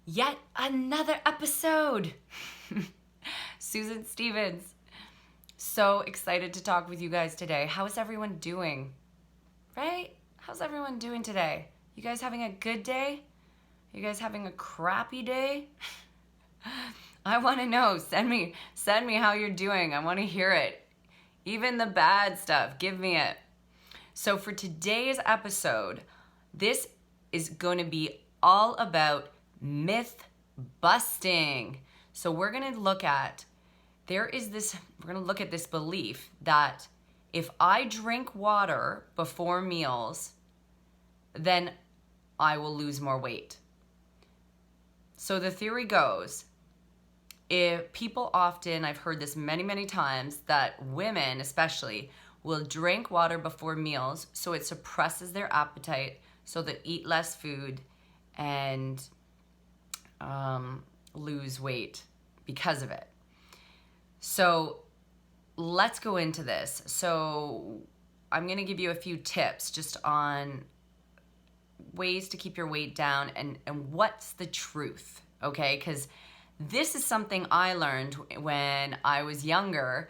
Yet another episode. Susan Stevens. So excited to talk with you guys today. How is everyone doing? Right? How's everyone doing today? You guys having a good day? You guys having a crappy day? I want to know. Send me how you're doing. I want to hear it. Even the bad stuff, give me it. So for today's episode, this is going to be all about myth busting. So we're going to look at this belief that if I drink water before meals, then I will lose more weight. So the theory goes, if people often, I've heard this many, many times, that women especially will drink water before meals so it suppresses their appetite, so they eat less food and lose weight because of it. So let's go into this. So I'm going to give you a few tips just on ways to keep your weight down and what's the truth, okay? Because this is something I learned when I was younger,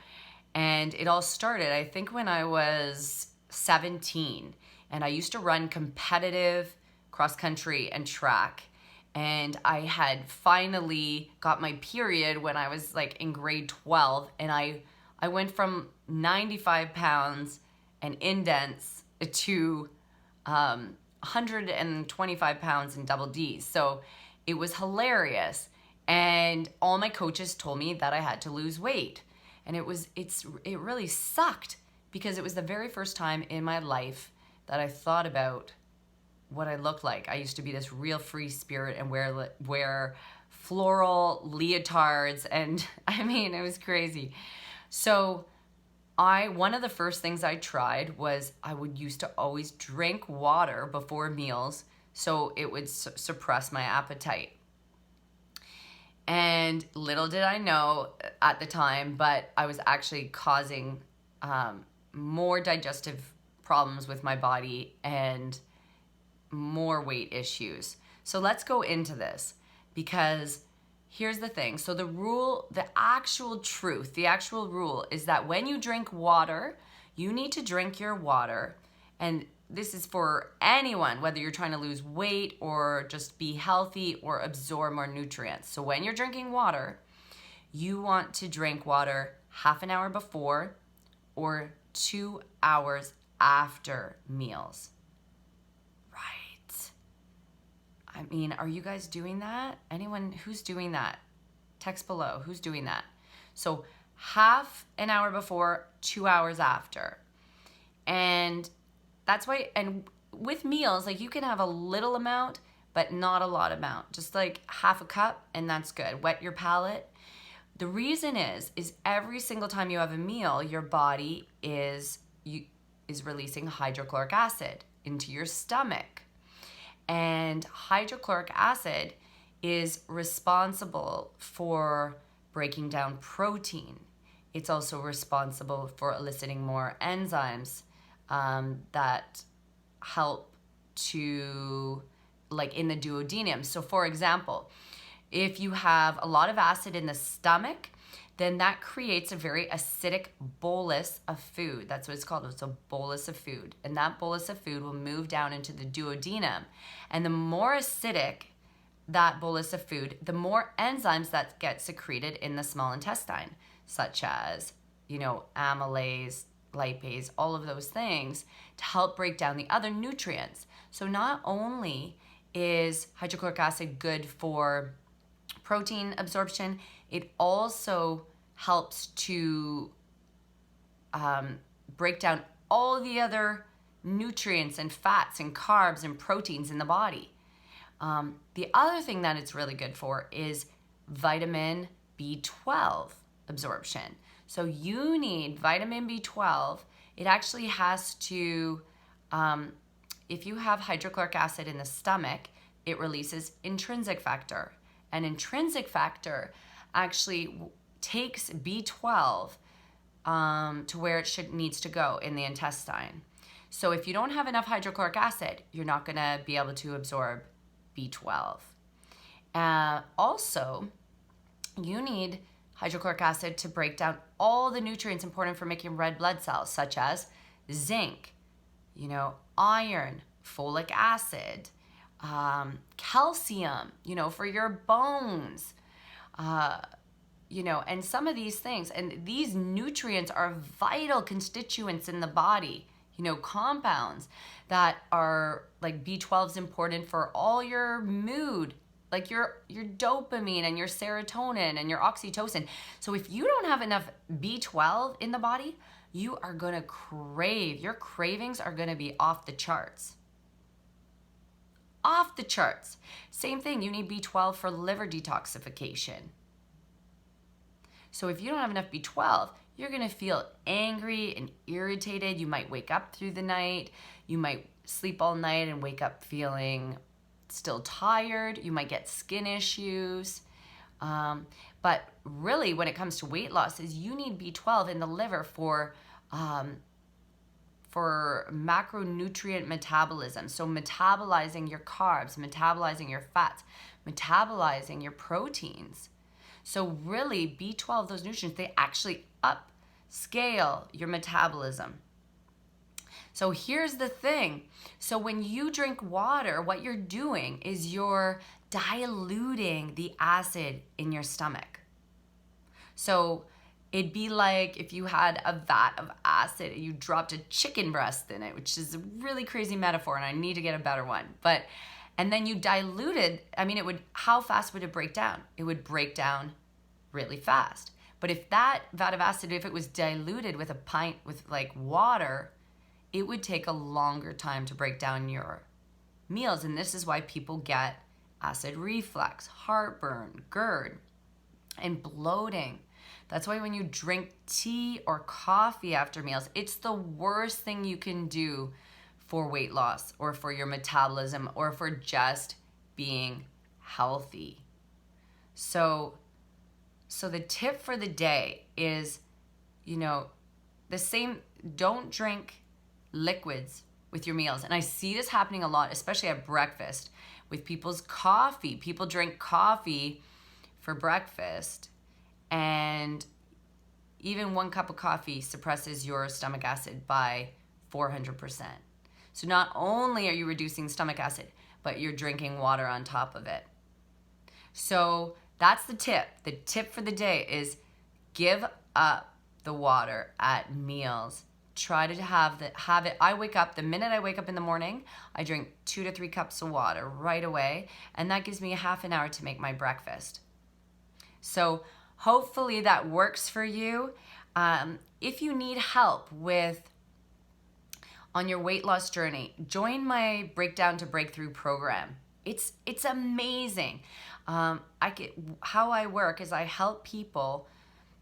and it all started, I think, when I was 17, and I used to run competitive cross-country and track, and I had finally got my period when I was like in grade 12, and I went from 95 pounds and indents to 125 pounds in double D's. So it was hilarious. And all my coaches told me that I had to lose weight. And it really sucked because it was the very first time in my life that I thought about what I looked like. I used to be this real free spirit and wear floral leotards, and I mean, it was crazy. So one of the first things I tried was I used to always drink water before meals so it would suppress my appetite. And little did I know at the time, but I was actually causing more digestive problems with my body and more weight issues. So let's go into this, because here's the thing. So the actual rule is that when you drink water, you need to drink your water. And this is for anyone, whether you're trying to lose weight or just be healthy or absorb more nutrients. So when you're drinking water, you want to drink water half an hour before or 2 hours after meals. Right. I mean, are you guys doing that? Anyone who's doing that? Text below. Who's doing that? So half an hour before, 2 hours after. And that's why, and with meals, like you can have a little amount, but not a lot amount. Just like half a cup, and that's good. Wet your palate. The reason is every single time you have a meal, your body is releasing hydrochloric acid into your stomach. And hydrochloric acid is responsible for breaking down protein. It's also responsible for eliciting more enzymes that help to, like in the duodenum. So for example, if you have a lot of acid in the stomach, then that creates a very acidic bolus of food. That's what it's called. It's a bolus of food. And that bolus of food will move down into the duodenum. And the more acidic that bolus of food, the more enzymes that get secreted in the small intestine, such as, amylase, lipase, all of those things, to help break down the other nutrients. So not only is hydrochloric acid good for protein absorption, it also helps to break down all the other nutrients and fats and carbs and proteins in the body. The other thing that it's really good for is vitamin B12 absorption. So you need vitamin B12. It actually has to, if you have hydrochloric acid in the stomach, it releases intrinsic factor. And intrinsic factor actually takes B12 to where it needs to go in the intestine. So if you don't have enough hydrochloric acid, you're not going to be able to absorb B12. Also, you need hydrochloric acid to break down all the nutrients important for making red blood cells, such as zinc, iron, folic acid, calcium, for your bones, and some of these things. And these nutrients are vital constituents in the body, compounds that are like B12 is important for all your mood, like your dopamine and your serotonin and your oxytocin. So if you don't have enough B12 in the body, you are going to crave. Your cravings are going to be off the charts. Off the charts. Same thing, you need B12 for liver detoxification. So if you don't have enough B12, you're going to feel angry and irritated. You might wake up through the night. You might sleep all night and wake up feeling still tired. You might get skin issues. But really, when it comes to weight loss, is you need B12 in the liver for macronutrient metabolism. So metabolizing your carbs, metabolizing your fats, metabolizing your proteins. So really, B12, those nutrients, they actually upscale your metabolism. So here's the thing. So when you drink water, what you're doing is you're diluting the acid in your stomach. So it'd be like if you had a vat of acid and you dropped a chicken breast in it, which is a really crazy metaphor, and I need to get a better one. And then you diluted, how fast would it break down? It would break down really fast. But if that vat of acid, if it was diluted with a pint with like water, it would take a longer time to break down your meals. And this is why people get acid reflux, heartburn, GERD, and bloating. That's why when you drink tea or coffee after meals, it's the worst thing you can do for weight loss or for your metabolism or for just being healthy. So the tip for the day is, the same, don't drink liquids with your meals. And I see this happening a lot, especially at breakfast with people's coffee. People drink coffee for breakfast, and even 1 cup of coffee suppresses your stomach acid by 400%. So not only are you reducing stomach acid, but you're drinking water on top of it. So that's the tip. The tip for the day is give up the water at meals. Try to have it. The minute I wake up in the morning, I drink 2 to 3 cups of water right away, and that gives me a half an hour to make my breakfast. So hopefully that works for you. If you need help on your weight loss journey, join my Breakdown to Breakthrough program. It's amazing. How I work is I help people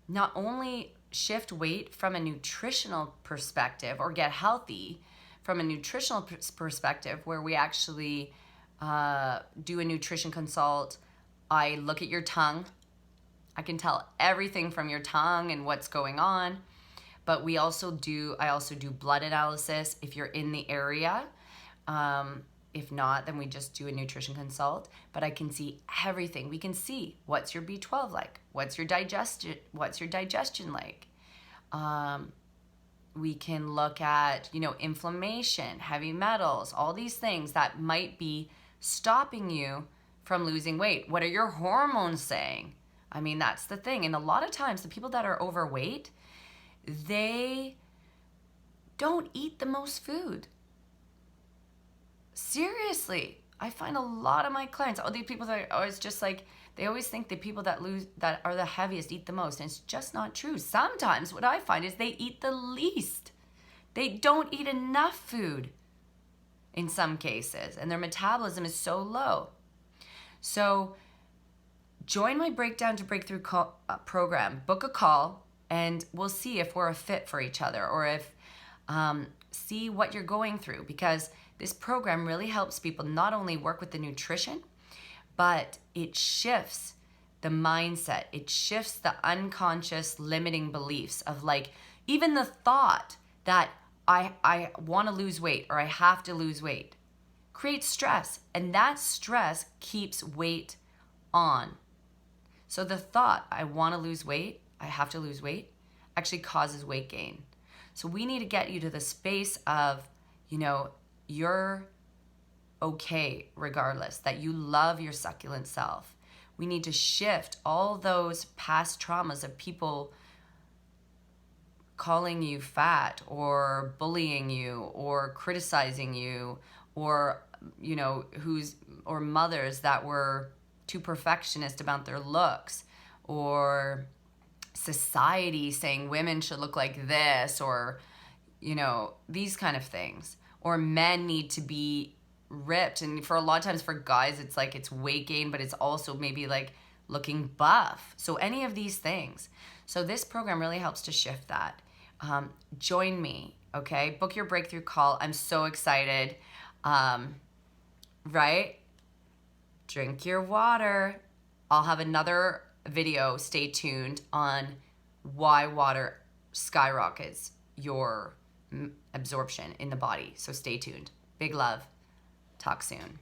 not only shift weight from a nutritional perspective or get healthy from a nutritional perspective, where we actually do a nutrition consult. I look at your tongue. I can tell everything from your tongue and what's going on. But I also do blood analysis if you're in the area. If not, then we just do a nutrition consult. But I can see everything. We can see what's your B12 like, what's your digestion like. We can look at, inflammation, heavy metals, all these things that might be stopping you from losing weight. What are your hormones saying? That's the thing. And a lot of times the people that are overweight, they don't eat the most food. Seriously, I find a lot of my clients, these people that are always just like, they always think the people that are the heaviest eat the most, and it's just not true. Sometimes what I find is they eat the least. They don't eat enough food in some cases, and their metabolism is so low. So join my Breakdown to Breakthrough program. Book a call, and we'll see if we're a fit for each other, or if see what you're going through, because this program really helps people not only work with the nutrition, but it shifts the mindset. It shifts the unconscious limiting beliefs of even the thought that I want to lose weight or I have to lose weight creates stress, and that stress keeps weight on. So the thought, I want to lose weight, I have to lose weight, actually causes weight gain. So we need to get you to the space of, you're okay regardless, that you love your succulent self. We need to shift all those past traumas of people calling you fat or bullying you or criticizing you, or or mothers that were too perfectionist about their looks, or society saying women should look like this, or these kind of things, or men need to be ripped. And for a lot of times for guys, it's like it's weight gain, but it's also maybe like looking buff. So any of these things. So this program really helps to shift that. Join me, okay? Book your breakthrough call. I'm so excited. Right? Drink your water. I'll have another video, stay tuned, on why water skyrockets your absorption in the body. So stay tuned. Big love. Talk soon.